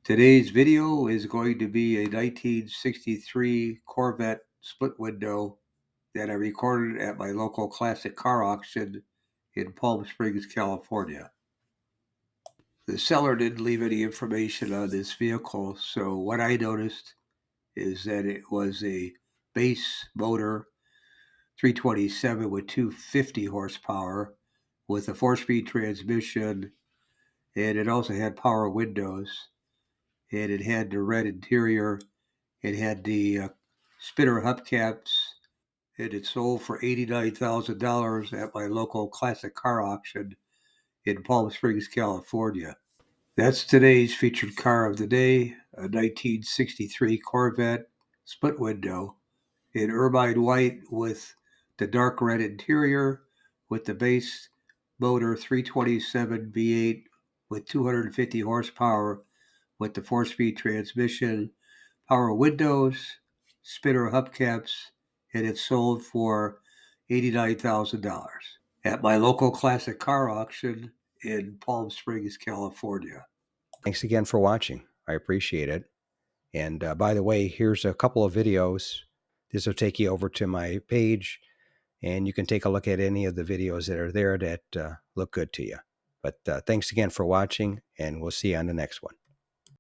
Today's video is going to be a 1963 Corvette split window that I recorded at my local classic car auction in Palm Springs, California. The seller didn't leave any information on this vehicle, so what I noticed is that it was a base motor 327 with 250 horsepower with a 4-speed transmission, and it also had power windows, and it had the red interior. It had the spinner hubcaps, and it sold for $89,000 at my local classic car auction in Palm Springs, California. That's today's featured car of the day, a 1963 Corvette split window in ermine white with the dark red interior with the base motor 327 V8 with 250 horsepower with the 4-speed transmission, power windows, spinner hubcaps, and it sold for $89,000 at my local classic car auction in Palm Springs, California. Thanks again for watching. I appreciate it. And by the way, here's a couple of videos. This will take you over to my page, and you can take a look at any of the videos that are there that look good to you. But thanks again for watching, and we'll see you on the next one.